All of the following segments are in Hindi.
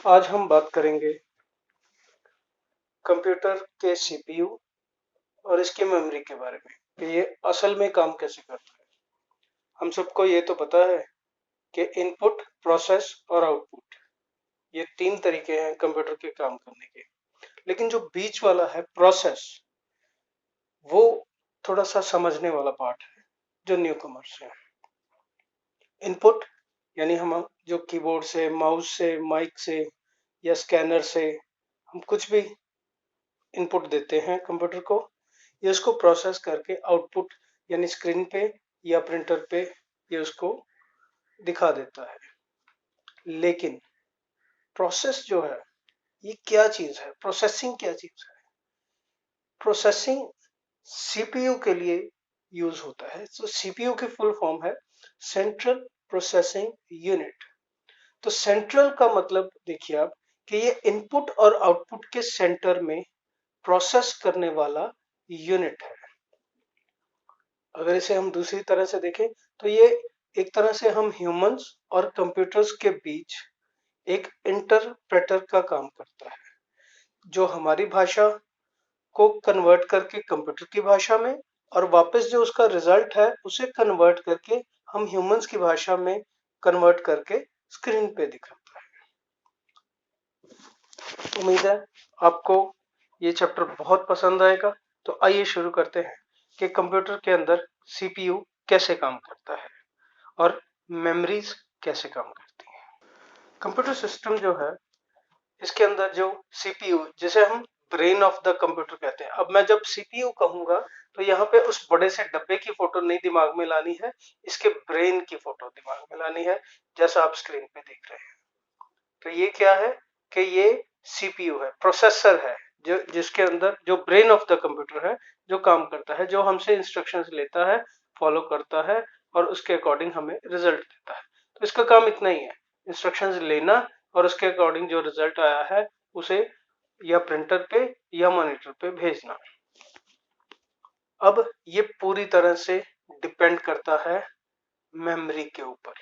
आज हम बात करेंगे कंप्यूटर के सीपीयू और इसकी मेमोरी के बारे में कि ये असल में काम कैसे करता है। हम सबको ये तो पता है कि इनपुट, प्रोसेस और आउटपुट, ये तीन तरीके हैं कंप्यूटर के काम करने के। लेकिन जो बीच वाला है प्रोसेस, वो थोड़ा सा समझने वाला पार्ट है जो न्यू कमर्स है। इनपुट यानी हम जो कीबोर्ड से, माउस से, माइक से या स्कैनर से हम कुछ भी इनपुट देते हैं कंप्यूटर को, ये उसको प्रोसेस करके आउटपुट यानी स्क्रीन पे या प्रिंटर पे ये उसको दिखा देता है। लेकिन प्रोसेस जो है ये क्या चीज है, प्रोसेसिंग क्या चीज है? प्रोसेसिंग सीपीयू के लिए यूज होता है। तो सीपीयू की फुल फॉर्म है सेंट्रल प्रोसेसिंग यूनिट। तो सेंट्रल का मतलब देखिए आप कि ये इनपुट और आउटपुट के सेंटर में प्रोसेस करने वाला यूनिट है। अगर इसे हम दूसरी तरह से देखें तो ये एक तरह से हम ह्यूमंस और कंप्यूटर्स के बीच एक इंटरप्रेटर का काम करता है, जो हमारी भाषा को कन्वर्ट करके कंप्यूटर की भाषा में और वापस जो उसका रिजल्ट है उसे कन्वर्ट करके हम ह्यूमंस की भाषा में कन्वर्ट करके स्क्रीन पे दिखाता है। उम्मीद है आपको ये चैप्टर बहुत पसंद आएगा। तो आइए शुरू करते हैं कि कंप्यूटर के अंदर सीपीयू कैसे काम करता है और मेमोरीज कैसे काम करती हैं। कंप्यूटर सिस्टम जो है, इसके अंदर जो सीपीयू, जिसे हम ब्रेन ऑफ द कंप्यूटर कहते हैं। अब मैं जब सीपीयू कहूंगा तो यहाँ पे उस बड़े से डब्बे की फोटो नहीं दिमाग में लानी है, इसके ब्रेन की फोटो दिमाग में लानी है, जैसा आप स्क्रीन पे देख रहे हैं। तो ये क्या है कि ये सीपीयू है, प्रोसेसर है, जो जिसके अंदर जो ब्रेन ऑफ द कंप्यूटर है, जो काम करता है, जो हमसे इंस्ट्रक्शंस लेता है, फॉलो करता है और उसके अकॉर्डिंग हमें रिजल्ट देता है। तो इसका काम इतना ही है, इंस्ट्रक्शंस लेना और उसके अकॉर्डिंग जो रिजल्ट आया है उसे या प्रिंटर पे या मॉनिटर पे भेजना। अब ये पूरी तरह से डिपेंड करता है मेमोरी के ऊपर।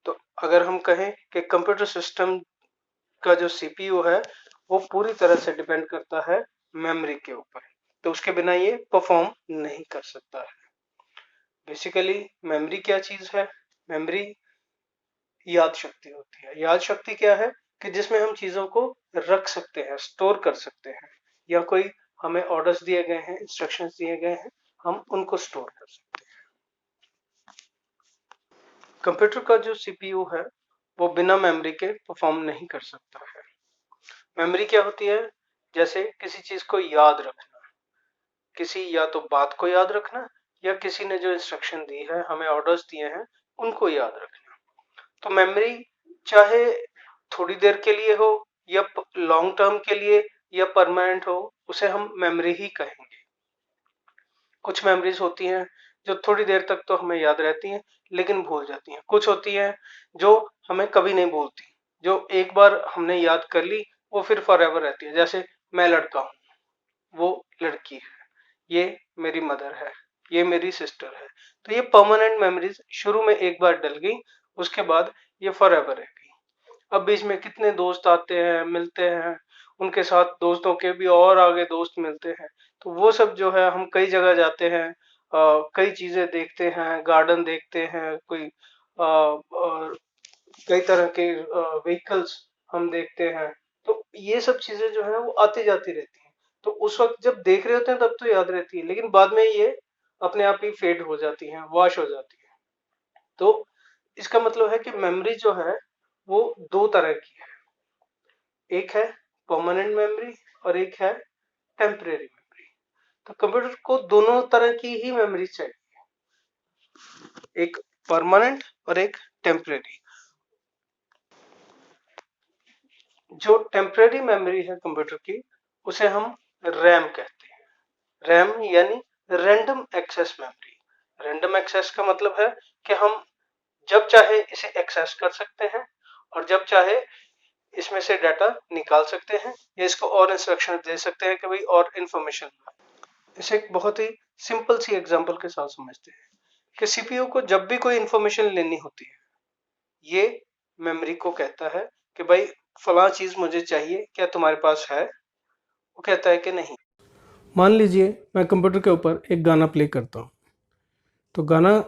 तो अगर हम कहें कि कंप्यूटर सिस्टम का जो सीपीयू है वो पूरी तरह से डिपेंड करता है मेमोरी के ऊपर, तो उसके बिना ये परफॉर्म नहीं कर सकता है। बेसिकली मेमोरी क्या चीज है? मेमोरी याद शक्ति होती है। याद शक्ति क्या है कि जिसमें हम चीजों को रख सकते हैं, स्टोर कर सकते हैं, या कोई हमें ऑर्डर्स दिए गए हैं, इंस्ट्रक्शंस दिए गए हैं, हम उनको स्टोर कर सकते हैं। कंप्यूटर का जो सीपीयू है वो बिना मेमोरी के परफॉर्म नहीं कर सकता है। मेमोरी क्या होती है? जैसे किसी चीज को याद रखना, किसी या तो बात को याद रखना या किसी ने जो इंस्ट्रक्शन दी है, हमें ऑर्डर्स दिए हैं, उनको याद रखना। तो मेमोरी चाहे थोड़ी देर के लिए हो या लॉन्ग टर्म के लिए या परमानेंट हो, उसे हम मेमोरी ही कहेंगे। कुछ मेमोरीज होती हैं जो थोड़ी देर तक तो हमें याद रहती हैं लेकिन भूल जाती हैं। कुछ होती हैं जो हमें कभी नहीं भूलती, जो एक बार हमने याद कर ली वो फिर फॉरएवर रहती है। जैसे मैं लड़का हूँ, वो लड़की है, ये मेरी मदर है, ये मेरी सिस्टर है। तो ये परमानेंट मेमोरीज शुरू में एक बार डल गई, उसके बाद ये फॉरएवर रह गई। अब बीच में कितने दोस्त आते हैं, मिलते हैं, उनके साथ दोस्तों के भी और आगे दोस्त मिलते हैं, तो वो सब जो है हम कई जगह जाते हैं, कई चीजें देखते हैं, गार्डन देखते हैं, कोई कई तरह के व्हीकल्स हम देखते हैं। तो ये सब चीजें जो है वो आती जाती रहती हैं। तो उस वक्त जब देख रहे होते हैं तब तो याद रहती है, लेकिन बाद में ये अपने आप ही फेड हो जाती हैं, वॉश हो जाती है। तो इसका मतलब है कि मेमोरी जो है वो दो तरह की है, एक है परमानेंट मेमोरी और एक है टेम्परेरी मेमोरी। तो कंप्यूटर को दोनों तरह की ही मेमोरी चाहिए, एक परमानेंट और एक टेम्परेरी। जो टेम्परेरी मेमोरी है कंप्यूटर की, उसे हम रैम कहते हैं। रैम यानी random access memory. Random access का मतलब है कि हम जब चाहे इसे एक्सेस कर सकते हैं और जब चाहे इसमें से डाटा निकाल सकते हैं या इसको और इंस्ट्रक्शन दे सकते हैं कि भाई और इंफॉर्मेशन। इसे एक बहुत ही सिंपल सी एग्जांपल के साथ समझते हैं कि सीपीयू को जब भी कोई इंफॉर्मेशन लेनी होती है, ये मेमोरी को कहता है कि भाई फलां चीज़ मुझे चाहिए, क्या तुम्हारे पास है? वो कहता है कि नहीं। मान लीजिए मैं कंप्यूटर के ऊपर एक गाना प्ले करता हूँ, तो गाना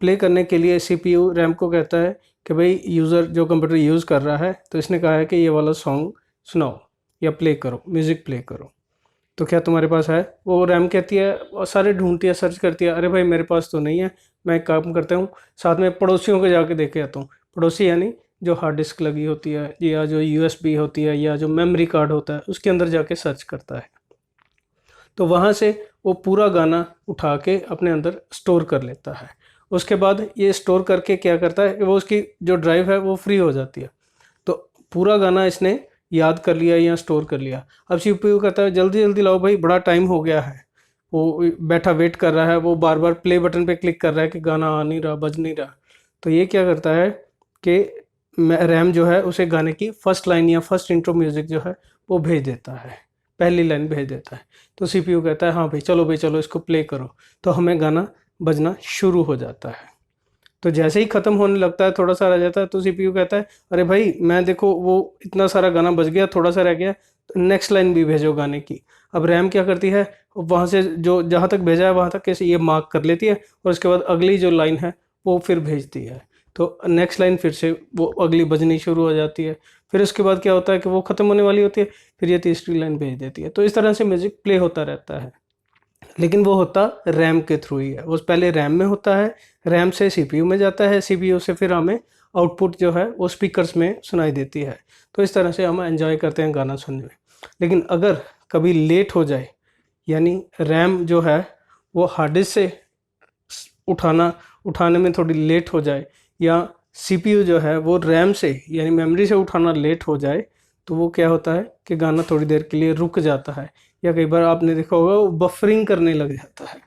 प्ले करने के लिए सीपीयू रैम को कहता है कि भाई यूज़र जो कंप्यूटर यूज़ कर रहा है, तो इसने कहा है कि ये वाला सॉन्ग सुनाओ या प्ले करो, म्यूज़िक प्ले करो। तो क्या तुम्हारे पास है? वो रैम कहती है और सारे ढूंढती है, सर्च करती है, अरे भाई मेरे पास तो नहीं है। मैं एक काम करता हूँ, साथ में पड़ोसियों के जाके देख के आता हूँ। पड़ोसी यानी जो हार्ड डिस्क लगी होती है या जो यूएसबी होती है या जो मेमोरी कार्ड होता है, उसके अंदर जाके सर्च करता है। तो वहाँ से वो पूरा गाना उठा के अपने अंदर स्टोर कर लेता है। उसके बाद ये स्टोर करके क्या करता है कि वो उसकी जो ड्राइव है वो फ्री हो जाती है। तो पूरा गाना इसने याद कर लिया या स्टोर कर लिया। अब सीपीयू कहता है जल्दी जल्दी लाओ भाई, बड़ा टाइम हो गया है। वो बैठा वेट कर रहा है, वो बार बार प्ले बटन पे क्लिक कर रहा है कि गाना आ नहीं रहा, बज नहीं रहा। तो ये क्या करता है कि रैम जो है उसे गाने की फर्स्ट लाइन या फर्स्ट इंट्रो म्यूजिक जो है वो भेज देता है, पहली लाइन भेज देता है। तो सीपीयू कहता है हाँ भाई चलो इसको प्ले करो। तो हमें गाना बजना शुरू हो जाता है। तो जैसे ही ख़त्म होने लगता है, थोड़ा सा रह जाता है, तो सीपीयू कहता है अरे भाई मैं देखो वो इतना सारा गाना बज गया, थोड़ा सा रह गया, तो नेक्स्ट लाइन भी भेजो गाने की। अब रैम क्या करती है, वहाँ से जो जहाँ तक भेजा है वहाँ तक कैसे ये मार्क कर लेती है और उसके बाद अगली जो लाइन है वो फिर भेजती है। तो नेक्स्ट लाइन फिर से वो अगली बजनी शुरू हो जाती है। फिर उसके बाद क्या होता है कि वो ख़त्म होने वाली होती है, फिर ये तीसरी लाइन भेज देती है। तो इस तरह से म्यूज़िक प्ले होता रहता है, लेकिन वो होता रैम के थ्रू ही है। वो पहले रैम में होता है, रैम से सीपीयू में जाता है, सीपीयू से फिर हमें आउटपुट जो है वो स्पीकर्स में सुनाई देती है। तो इस तरह से हम एंजॉय करते हैं गाना सुनने में। लेकिन अगर कभी लेट हो जाए, यानी रैम जो है वो हार्ड डिस्क से उठाने में थोड़ी लेट हो जाए, या सीपीयू जो है वो रैम से यानी मेमोरी से उठाना लेट हो जाए, तो वो क्या होता है कि गाना थोड़ी देर के लिए रुक जाता है, या कई बार आपने देखा होगा वो बफरिंग करने लग जाता है।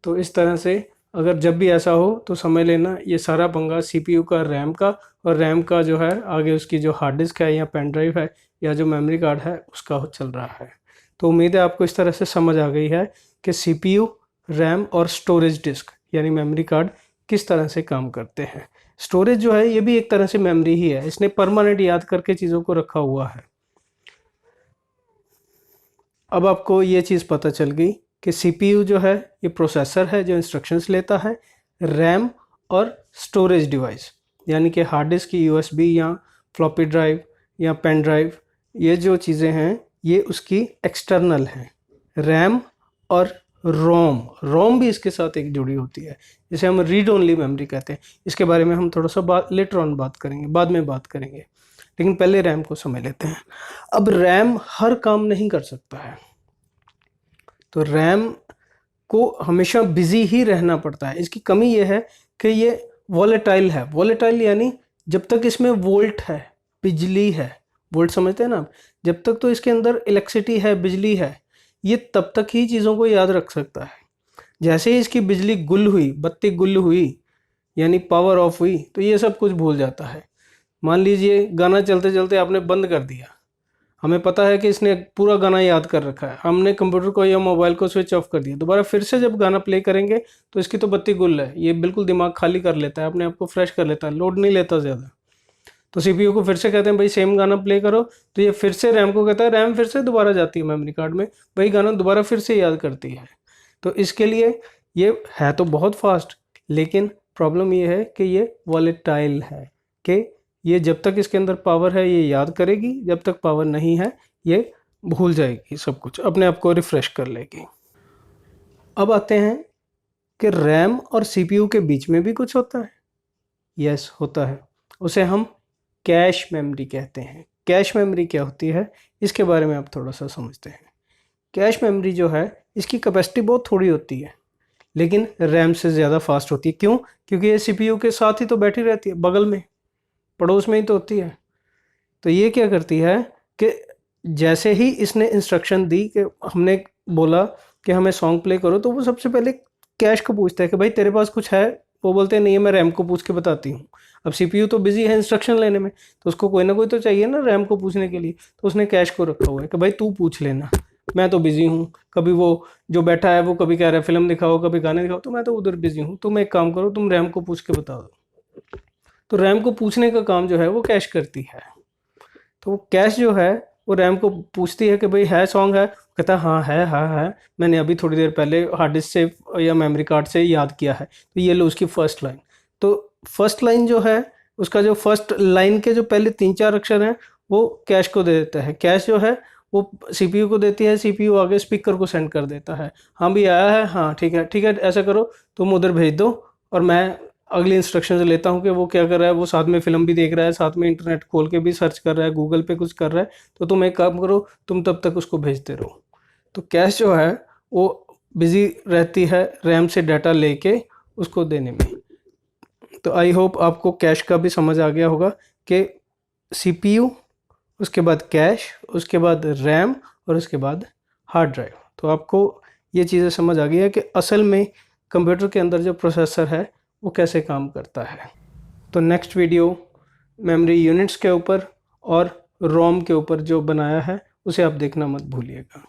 तो इस तरह से अगर जब भी ऐसा हो तो समझ लेना ये सारा पंगा सीपीयू का, रैम का, और रैम का जो है आगे उसकी जो हार्ड डिस्क है या पेन ड्राइव है या जो मेमोरी कार्ड है उसका चल रहा है। तो उम्मीद है आपको इस तरह से समझ आ गई है कि सीपीयू, रैम और स्टोरेज डिस्क यानी मेमोरी कार्ड किस तरह से काम करते हैं। स्टोरेज जो है ये भी एक तरह से मेमोरी ही है, इसने परमानेंट याद करके चीज़ों को रखा हुआ है। अब आपको ये चीज़ पता चल गई कि सीपीयू जो है ये प्रोसेसर है जो इंस्ट्रक्शंस लेता है, रैम और स्टोरेज डिवाइस यानी कि हार्ड डिस्क की यूएसबी या फ्लॉपी ड्राइव या पेन ड्राइव, ये जो चीज़ें हैं ये उसकी एक्सटर्नल हैं। रैम और रोम, रोम भी इसके साथ एक जुड़ी होती है, जिसे हम रीड ओनली मेमोरी कहते हैं। इसके बारे में हम थोड़ा सा लेटर ऑन बात करेंगे, बाद में बात करेंगे, लेकिन पहले रैम को समझ लेते हैं। अब रैम हर काम नहीं कर सकता है, तो रैम को हमेशा बिजी ही रहना पड़ता है। इसकी कमी यह है कि ये वॉलेटाइल है। वॉलेटाइल यानी जब तक इसमें वोल्ट है, बिजली है, वोल्ट समझते हैं ना आप, जब तक तो इसके अंदर इलेक्ट्रिसिटी है, बिजली है, ये तब तक ही चीज़ों को याद रख सकता है। जैसे ही इसकी बिजली गुल हुई, बत्ती गुल हुई यानी पावर ऑफ हुई, तो ये सब कुछ भूल जाता है। मान लीजिए गाना चलते चलते आपने बंद कर दिया, हमें पता है कि इसने पूरा गाना याद कर रखा है, हमने कंप्यूटर को या मोबाइल को स्विच ऑफ कर दिया, दोबारा फिर से जब गाना प्ले करेंगे तो इसकी तो बत्ती गुल है, ये बिल्कुल दिमाग खाली कर लेता है, अपने आप को फ्रेश कर लेता है, लोड नहीं लेता ज़्यादा। तो सीपीयू को फिर से कहते हैं भाई सेम गाना प्ले करो, तो ये फिर से रैम को कहता है, रैम फिर से दोबारा जाती है मेमोरी कार्ड में, वही गाना दोबारा फिर से याद करती है। तो इसके लिए ये है तो बहुत फास्ट, लेकिन प्रॉब्लम ये है कि ये वॉलेटाइल है, कि ये जब तक इसके अंदर पावर है ये याद करेगी, जब तक पावर नहीं है ये भूल जाएगी, सब कुछ अपने आप को रिफ्रेश कर लेगी। अब आते हैं कि रैम और सीपीयू के बीच में भी कुछ होता है। यस, होता है, उसे हम कैश मेमोरी कहते हैं। कैश मेमोरी क्या होती है इसके बारे में आप थोड़ा सा समझते हैं। कैश मेमोरी जो है इसकी कैपेसिटी बहुत थोड़ी होती है, लेकिन रैम से ज़्यादा फास्ट होती है। क्यों? क्योंकि ये सीपीयू के साथ ही तो बैठी रहती है, बगल में, पड़ोस में ही तो होती है। तो ये क्या करती है कि जैसे ही इसने इंस्ट्रक्शन दी कि हमने बोला कि हमें सॉन्ग प्ले करो, तो वो सबसे पहले कैश को पूछता है कि भाई तेरे पास कुछ है। वो बोलते हैं नहीं है, मैं रैम को पूछ के बताती हूँ। अब सीपीयू तो बिजी है इंस्ट्रक्शन लेने में, तो उसको कोई ना कोई तो चाहिए ना रैम को पूछने के लिए, तो उसने कैश को रखा हुआ है कि भाई तू पूछ लेना, मैं तो बिजी हूँ। कभी वो जो बैठा है वो कभी कह रहा है फिल्म दिखाओ, कभी गाने दिखाओ, तो मैं तो उधर बिजी हूँ, तुम एक काम करो, तुम रैम को पूछ के बता दो। तो रैम को पूछने का काम जो है वो कैश करती है। तो कैश जो है वो रैम को पूछती है कि भाई है सॉन्ग है, कहता है हाँ है, हाँ है, मैंने अभी थोड़ी देर पहले हार्ड डिस्क से या मेमोरी कार्ड से याद किया है। तो ये लो उसकी फर्स्ट लाइन। तो फर्स्ट लाइन जो है उसका जो फर्स्ट लाइन के जो पहले 3-4 अक्षर हैं वो कैश को दे देता है। कैश जो है वो सीपीयू को देती है, सीपीयू आगे स्पीकर को सेंड कर देता है, हाँ भी आया है, हाँ ठीक है ठीक है, ऐसा करो तुम उधर भेज दो और मैं अगली इंस्ट्रक्शन लेता हूँ कि वो क्या कर रहा है। वो साथ में फिल्म भी देख रहा है, साथ में इंटरनेट खोल के भी सर्च कर रहा है, गूगल पे कुछ कर रहा है, तो तुम एक काम करो, तुम तब तक उसको भेजते रहो। तो कैश जो है वो बिजी रहती है रैम से डाटा लेके उसको देने में। तो आई होप आपको कैश का भी समझ आ गया होगा कि सीपीयू, उसके बाद कैश, उसके बाद रैम और उसके बाद हार्ड ड्राइव। तो आपको ये चीज़ें समझ आ गई है कि असल में कंप्यूटर के अंदर जो प्रोसेसर है वो कैसे काम करता है। तो नेक्स्ट वीडियो मेमोरी यूनिट्स के ऊपर और रोम के ऊपर जो बनाया है उसे आप देखना मत भूलिएगा।